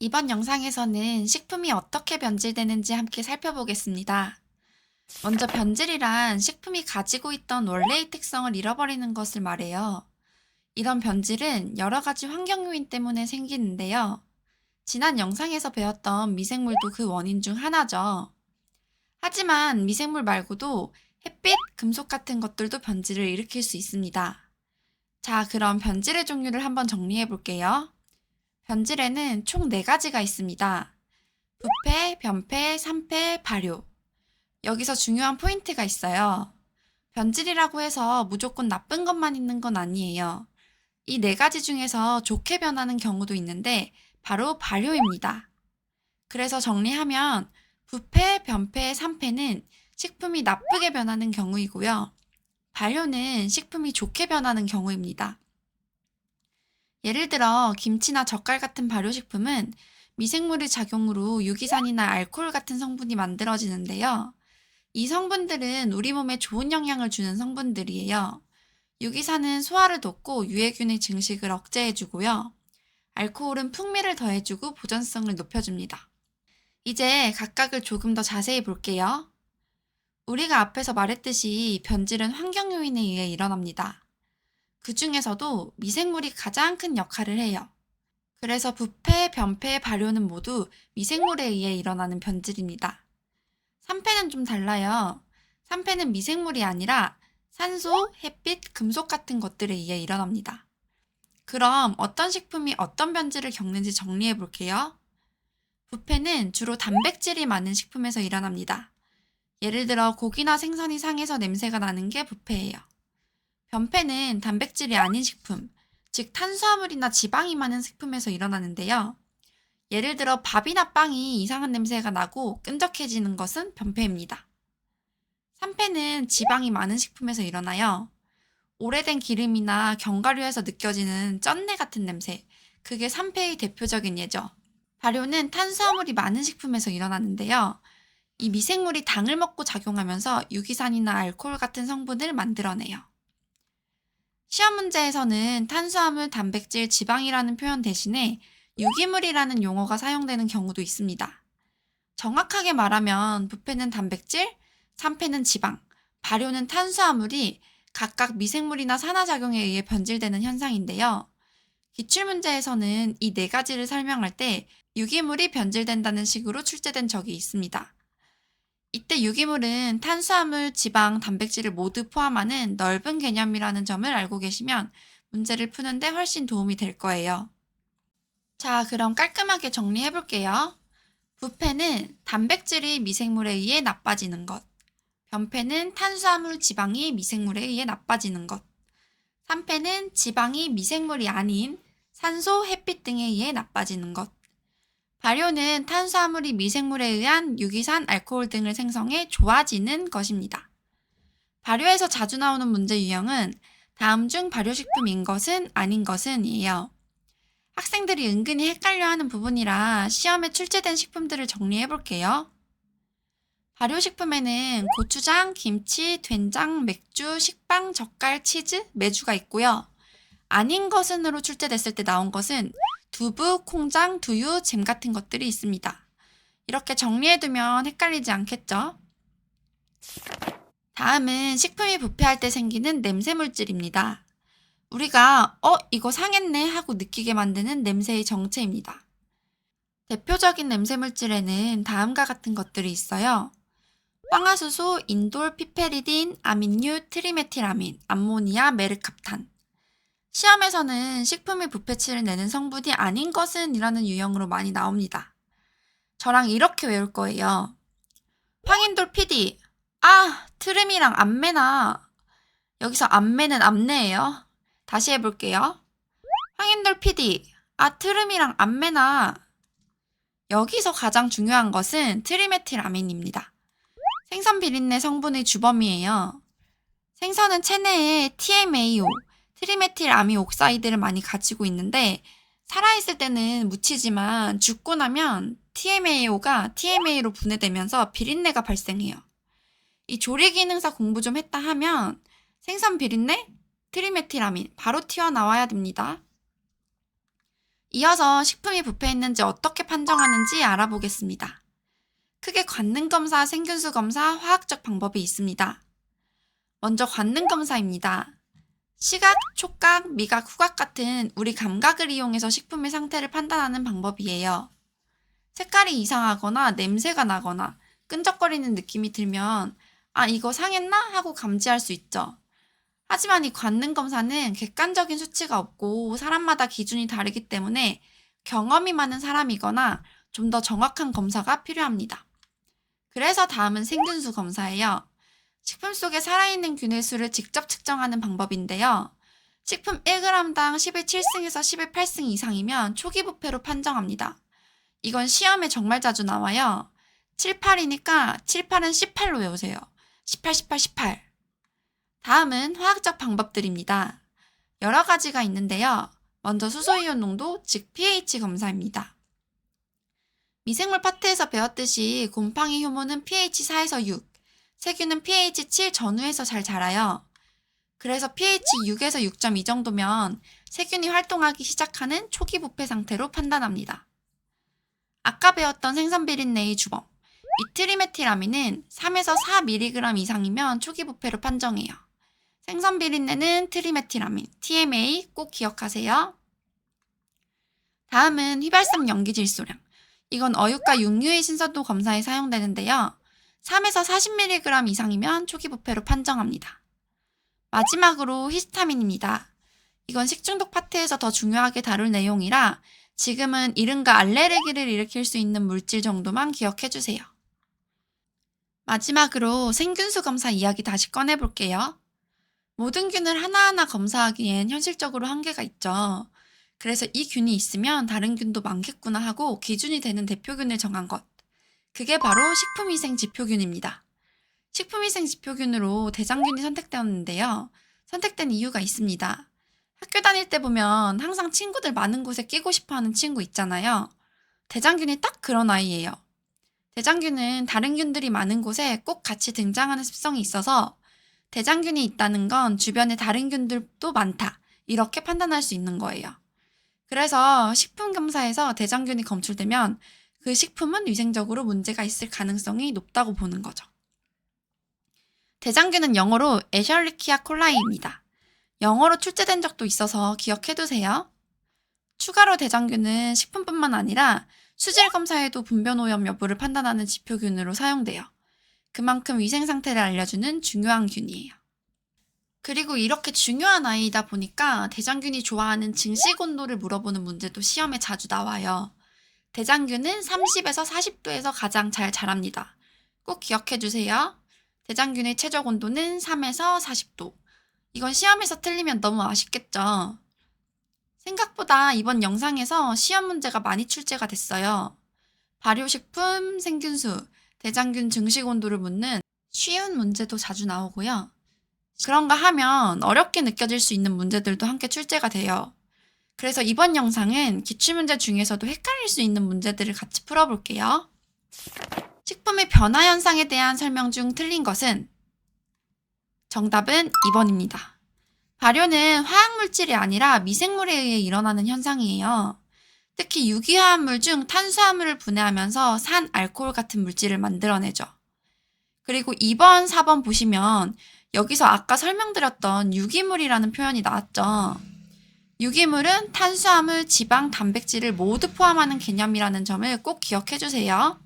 이번 영상에서는 식품이 어떻게 변질되는지 함께 살펴보겠습니다. 먼저 변질이란 식품이 가지고 있던 원래의 특성을 잃어버리는 것을 말해요. 이런 변질은 여러 가지 환경 요인 때문에 생기는데요. 지난 영상에서 배웠던 미생물도 그 원인 중 하나죠. 하지만 미생물 말고도 햇빛, 금속 같은 것들도 변질을 일으킬 수 있습니다. 자, 그럼 변질의 종류를 한번 정리해 볼게요. 변질에는 총 4가지가 있습니다. 부패, 변패, 산패, 발효. 여기서 중요한 포인트가 있어요. 변질이라고 해서 무조건 나쁜 것만 있는 건 아니에요. 이 4가지 중에서 좋게 변하는 경우도 있는데 바로 발효입니다. 그래서 정리하면 부패, 변패, 산패는 식품이 나쁘게 변하는 경우이고요. 발효는 식품이 좋게 변하는 경우입니다. 예를 들어 김치나 젓갈 같은 발효식품은 미생물의 작용으로 유기산이나 알코올 같은 성분이 만들어지는데요. 이 성분들은 우리 몸에 좋은 영향을 주는 성분들이에요. 유기산은 소화를 돕고 유해균의 증식을 억제해주고요. 알코올은 풍미를 더해주고 보존성을 높여줍니다. 이제 각각을 조금 더 자세히 볼게요. 우리가 앞에서 말했듯이 변질은 환경 요인에 의해 일어납니다. 그 중에서도 미생물이 가장 큰 역할을 해요. 그래서 부패, 변패, 발효는 모두 미생물에 의해 일어나는 변질입니다. 산패는 좀 달라요. 산패는 미생물이 아니라 산소, 햇빛, 금속 같은 것들에 의해 일어납니다. 그럼 어떤 식품이 어떤 변질을 겪는지 정리해 볼게요. 부패는 주로 단백질이 많은 식품에서 일어납니다. 예를 들어 고기나 생선이 상해서 냄새가 나는 게 부패예요. 변패는 단백질이 아닌 식품, 즉 탄수화물이나 지방이 많은 식품에서 일어나는데요. 예를 들어 밥이나 빵이 이상한 냄새가 나고 끈적해지는 것은 변패입니다. 산패는 지방이 많은 식품에서 일어나요. 오래된 기름이나 견과류에서 느껴지는 쩐내 같은 냄새, 그게 산패의 대표적인 예죠. 발효는 탄수화물이 많은 식품에서 일어나는데요. 이 미생물이 당을 먹고 작용하면서 유기산이나 알코올 같은 성분을 만들어내요. 시험 문제에서는 탄수화물, 단백질, 지방이라는 표현 대신에 유기물이라는 용어가 사용되는 경우도 있습니다. 정확하게 말하면 부패는 단백질, 산패는 지방, 발효는 탄수화물이 각각 미생물이나 산화작용에 의해 변질되는 현상인데요. 기출문제에서는 이 4가지를 설명할 때 유기물이 변질된다는 식으로 출제된 적이 있습니다. 이때 유기물은 탄수화물, 지방, 단백질을 모두 포함하는 넓은 개념이라는 점을 알고 계시면 문제를 푸는데 훨씬 도움이 될 거예요. 자, 그럼 깔끔하게 정리해 볼게요. 부패는 단백질이 미생물에 의해 나빠지는 것. 변패는 탄수화물, 지방이 미생물에 의해 나빠지는 것. 산패는 지방이 미생물이 아닌 산소, 햇빛 등에 의해 나빠지는 것. 발효는 탄수화물이 미생물에 의한 유기산, 알코올 등을 생성해 좋아지는 것입니다. 발효에서 자주 나오는 문제 유형은 다음 중 발효식품인 것은 아닌 것은이에요. 학생들이 은근히 헷갈려하는 부분이라 시험에 출제된 식품들을 정리해 볼게요. 발효식품에는 고추장, 김치, 된장, 맥주, 식빵, 젓갈, 치즈, 메주가 있고요. 아닌 것은으로 출제됐을 때 나온 것은 두부, 콩장, 두유, 잼 같은 것들이 있습니다. 이렇게 정리해두면 헷갈리지 않겠죠? 다음은 식품이 부패할 때 생기는 냄새 물질입니다. 우리가 이거 상했네 하고 느끼게 만드는 냄새의 정체입니다. 대표적인 냄새 물질에는 다음과 같은 것들이 있어요. 황화수소, 인돌, 피페리딘, 아민유, 트리메틸아민, 암모니아, 메르캅탄. 시험에서는 식품의 부패치를 내는 성분이 아닌 것은 이라는 유형으로 많이 나옵니다. 저랑 이렇게 외울 거예요. 황인돌 PD, 트름이랑 암매나. 여기서 암매는 암내예요. 다시 해볼게요. 황인돌 PD, 트름이랑 암매나. 여기서 가장 중요한 것은 트리메틸아민입니다. 생선 비린내 성분의 주범이에요. 생선은 체내에 TMAO, 트리메틸아미옥사이드를 많이 가지고 있는데 살아있을 때는 묻히지만 죽고 나면 TMAO가 TMA로 분해되면서 비린내가 발생해요. 이 조리기능사 공부 좀 했다 하면 생선 비린내, 트리메틸아민 바로 튀어나와야 됩니다. 이어서 식품이 부패했는지 어떻게 판정하는지 알아보겠습니다. 크게 관능검사, 생균수 검사, 화학적 방법이 있습니다. 먼저 관능검사입니다. 시각, 촉각, 미각, 후각 같은 우리 감각을 이용해서 식품의 상태를 판단하는 방법이에요. 색깔이 이상하거나 냄새가 나거나 끈적거리는 느낌이 들면 이거 상했나? 하고 감지할 수 있죠. 하지만 이 관능검사는 객관적인 수치가 없고 사람마다 기준이 다르기 때문에 경험이 많은 사람이거나 좀 더 정확한 검사가 필요합니다. 그래서 다음은 생균수 검사예요. 식품 속에 살아있는 균의 수를 직접 측정하는 방법인데요. 식품 1g당 10의 7승에서 10의 8승 이상이면 초기 부패로 판정합니다. 이건 시험에 정말 자주 나와요. 7, 8이니까 7, 8은 18로 외우세요. 18, 18, 18. 다음은 화학적 방법들입니다. 여러 가지가 있는데요. 먼저 수소이온 농도, 즉 pH 검사입니다. 미생물 파트에서 배웠듯이 곰팡이 효모는 pH 4에서 6, 세균은 pH 7 전후에서 잘 자라요. 그래서 pH 6에서 6.2 정도면 세균이 활동하기 시작하는 초기 부패 상태로 판단합니다. 아까 배웠던 생선비린내의 주범, 이 트리메틸아민은 3에서 4mg 이상이면 초기 부패로 판정해요. 생선비린내는 트리메틸아민, TMA 꼭 기억하세요. 다음은 휘발성 염기질소량. 이건 어육과 육류의 신선도 검사에 사용되는데요. 3에서 40mg 이상이면 초기 부패로 판정합니다. 마지막으로 히스타민입니다. 이건 식중독 파트에서 더 중요하게 다룰 내용이라 지금은 이른과 알레르기를 일으킬 수 있는 물질 정도만 기억해주세요. 마지막으로 생균수 검사 이야기 다시 꺼내볼게요. 모든 균을 하나하나 검사하기엔 현실적으로 한계가 있죠. 그래서 이 균이 있으면 다른 균도 많겠구나 하고 기준이 되는 대표균을 정한 것. 그게 바로 식품위생지표균입니다. 식품위생지표균으로 대장균이 선택되었는데요. 선택된 이유가 있습니다. 학교 다닐 때 보면 항상 친구들 많은 곳에 끼고 싶어하는 친구 있잖아요. 대장균이 딱 그런 아이예요. 대장균은 다른 균들이 많은 곳에 꼭 같이 등장하는 습성이 있어서 대장균이 있다는 건 주변에 다른 균들도 많다. 이렇게 판단할 수 있는 거예요. 그래서 식품검사에서 대장균이 검출되면 그 식품은 위생적으로 문제가 있을 가능성이 높다고 보는 거죠. 대장균은 영어로 에셜리키아 콜라이입니다. 영어로 출제된 적도 있어서 기억해두세요. 추가로 대장균은 식품뿐만 아니라 수질 검사에도 분변 오염 여부를 판단하는 지표균으로 사용돼요. 그만큼 위생 상태를 알려주는 중요한 균이에요. 그리고 이렇게 중요한 아이다 보니까 대장균이 좋아하는 증식 온도를 물어보는 문제도 시험에 자주 나와요. 대장균은 30에서 40도에서 가장 잘 자랍니다. 꼭 기억해주세요. 대장균의 최적 온도는 3에서 40도. 이건 시험에서 틀리면 너무 아쉽겠죠? 생각보다 이번 영상에서 시험 문제가 많이 출제가 됐어요. 발효식품, 생균수, 대장균 증식 온도를 묻는 쉬운 문제도 자주 나오고요. 그런가 하면 어렵게 느껴질 수 있는 문제들도 함께 출제가 돼요. 그래서 이번 영상은 기출문제 중에서도 헷갈릴 수 있는 문제들을 같이 풀어볼게요. 식품의 변화 현상에 대한 설명 중 틀린 것은? 정답은 2번입니다. 발효는 화학물질이 아니라 미생물에 의해 일어나는 현상이에요. 특히 유기화합물 중 탄수화물을 분해하면서 산, 알코올 같은 물질을 만들어내죠. 그리고 2번, 4번 보시면 여기서 아까 설명드렸던 유기물이라는 표현이 나왔죠. 유기물은 탄수화물, 지방, 단백질을 모두 포함하는 개념이라는 점을 꼭 기억해주세요.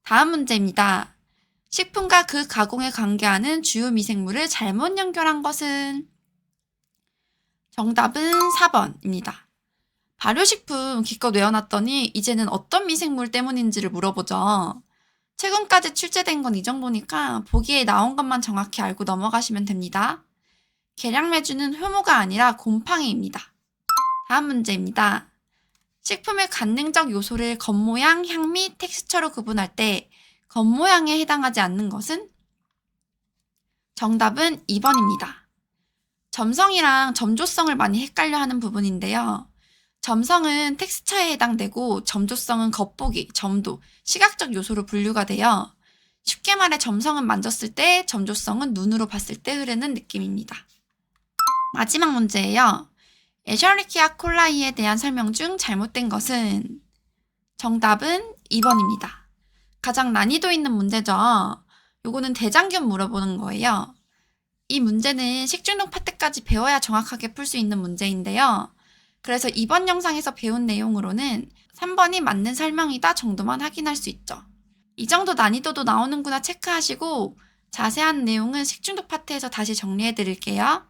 다음 문제입니다. 식품과 그 가공에 관계하는 주요 미생물을 잘못 연결한 것은? 정답은 4번입니다. 발효식품 기껏 외워놨더니 이제는 어떤 미생물 때문인지를 물어보죠. 최근까지 출제된 건 이 정도니까 보기에 나온 것만 정확히 알고 넘어가시면 됩니다. 계량매주는 효모가 아니라 곰팡이입니다. 다음 문제입니다. 식품의 관능적 요소를 겉모양, 향미, 텍스처로 구분할 때 겉모양에 해당하지 않는 것은? 정답은 2번입니다. 점성이랑 점조성을 많이 헷갈려 하는 부분인데요. 점성은 텍스처에 해당되고 점조성은 겉보기, 점도, 시각적 요소로 분류가 돼요. 쉽게 말해 점성은 만졌을 때, 점조성은 눈으로 봤을 때 흐르는 느낌입니다. 마지막 문제예요. 에셔리키아 콜라이에 대한 설명 중 잘못된 것은 정답은 2번입니다. 가장 난이도 있는 문제죠. 요거는 대장균 물어보는 거예요. 이 문제는 식중독 파트까지 배워야 정확하게 풀 수 있는 문제인데요. 그래서 이번 영상에서 배운 내용으로는 3번이 맞는 설명이다 정도만 확인할 수 있죠. 이 정도 난이도도 나오는구나 체크하시고 자세한 내용은 식중독 파트에서 다시 정리해 드릴게요.